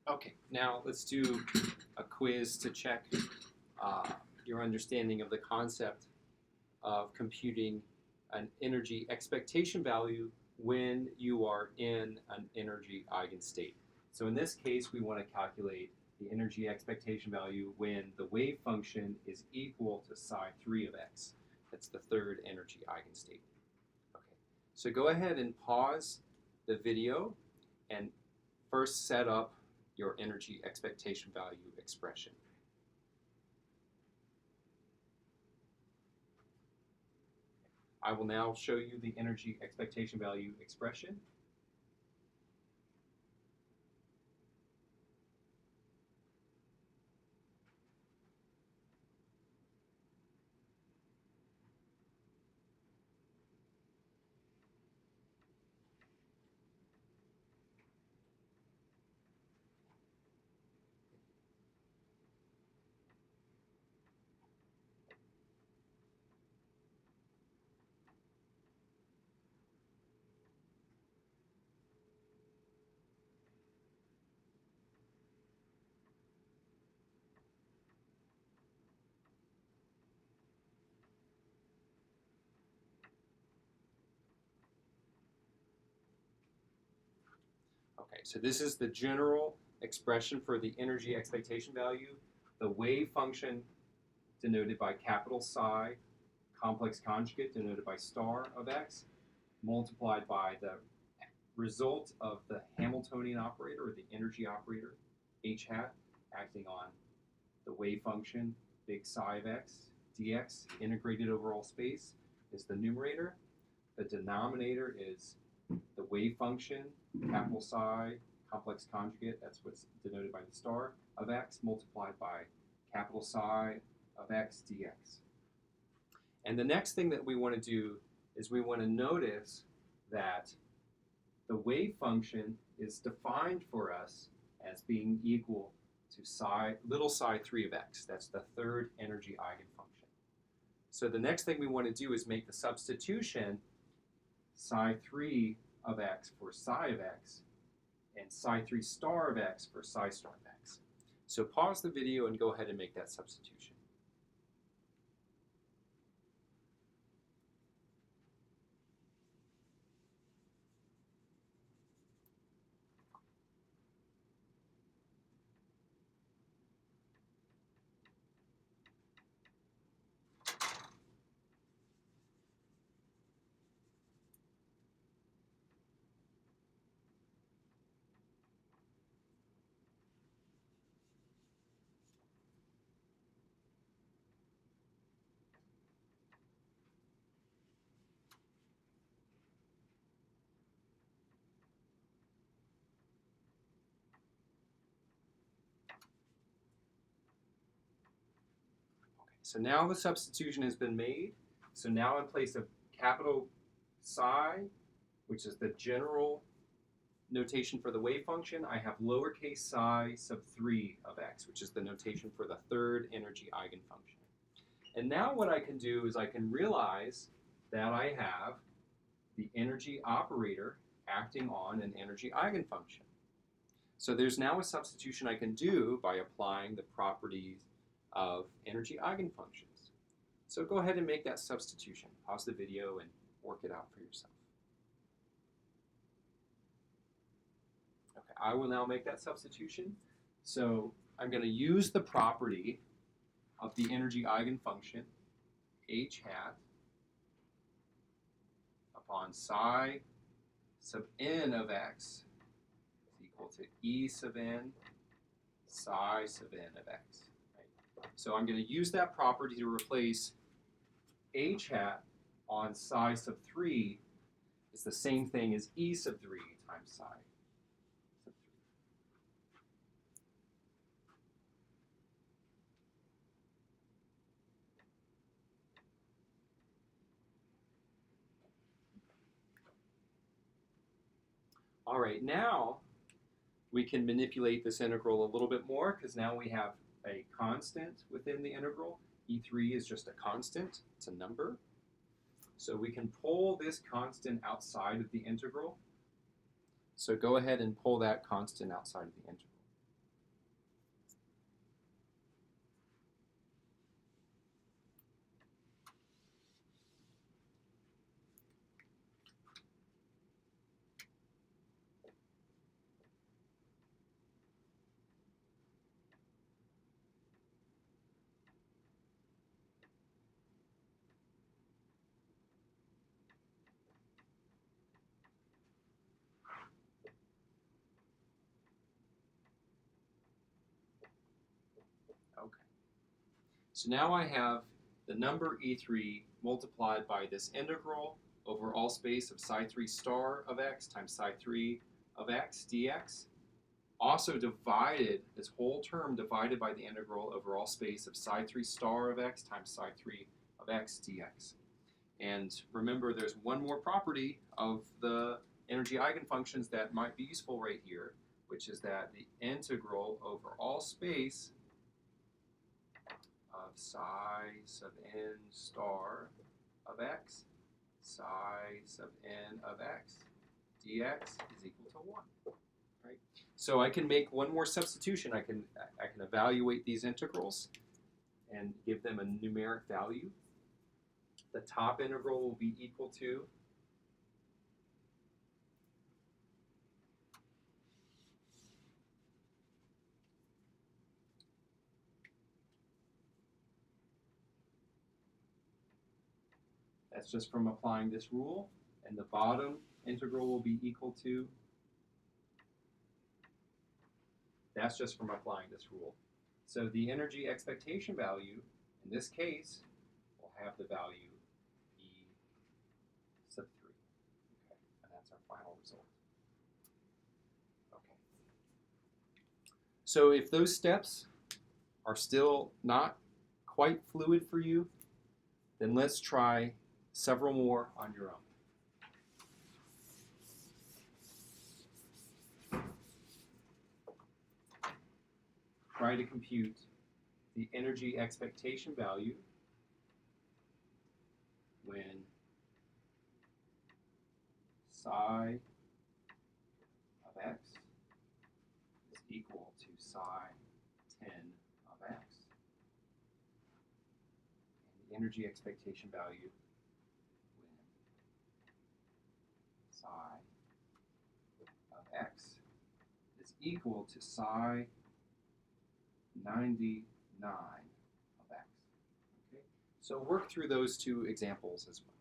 Okay, now let's do a quiz to check uh, your understanding of the concept of computing an energy expectation value when you are in an energy eigenstate. So in this case, we want to calculate the energy expectation value when the wave function is equal to psi 3 of x. That's the third energy eigenstate. Okay, so go ahead and pause the video and first set up your energy expectation value expression. I will now show you the energy expectation value expression. Okay, so this is the general expression for the energy expectation value. The wave function denoted by capital psi, complex conjugate denoted by star of x, multiplied by the result of the Hamiltonian operator or the energy operator, h hat, acting on the wave function, big psi of x, dx, integrated over all space, is the numerator. The denominator is the wave function, capital psi, complex conjugate, that's what's denoted by the star, of x, multiplied by capital psi of x dx. And the next thing that we want to do is we want to notice that the wave function is defined for us as being equal to psi, little psi 3 of x. That's the third energy eigenfunction. So the next thing we want to do is make the substitution psi 3 of x for psi of x and psi 3 star of x for psi star of x. So pause the video and go ahead and make that substitution. So now the substitution has been made. So now in place of capital psi, which is the general notation for the wave function, I have lowercase psi sub 3 of x, which is the notation for the third energy eigenfunction. And now what I can do is I can realize that I have the energy operator acting on an energy eigenfunction. So there's now a substitution I can do by applying the properties of energy eigenfunctions. So go ahead and make that substitution. Pause the video and work it out for yourself. Okay, I will now make that substitution. So I'm going to use the property of the energy eigenfunction, h hat, upon psi sub n of x is equal to E sub n psi sub n of x. So I'm going to use that property to replace h hat on psi sub 3 is the same thing as E sub 3 times psi sub 3. All right, now we can manipulate this integral a little bit more because now we have a constant within the integral. E3 is just a constant, it's a number. So we can pull this constant outside of the integral. So go ahead and pull that constant outside of the integral. So now I have the number E3 multiplied by this integral over all space of psi 3 star of x times psi 3 of x dx, also divided, this whole term divided by the integral over all space of psi 3 star of x times psi 3 of x dx. And remember, there's one more property of the energy eigenfunctions that might be useful right here, which is that the integral over all space of psi sub n star of x, psi sub n of x dx is equal to 1. Right? So I can make one more substitution. I can evaluate these integrals and give them a numeric value. The top integral will be equal to that's just from applying this rule, and the bottom integral will be equal to, that's just from applying this rule. So the energy expectation value, in this case, will have the value E sub 3. Okay, and that's our final result. Okay. So if those steps are still not quite fluid for you, then let's try several more on your own. Try to compute the energy expectation value when psi of x is equal to psi 10 of x. And the energy expectation value when psi of x is equal to psi 99 of x. Okay? So work through those two examples as well.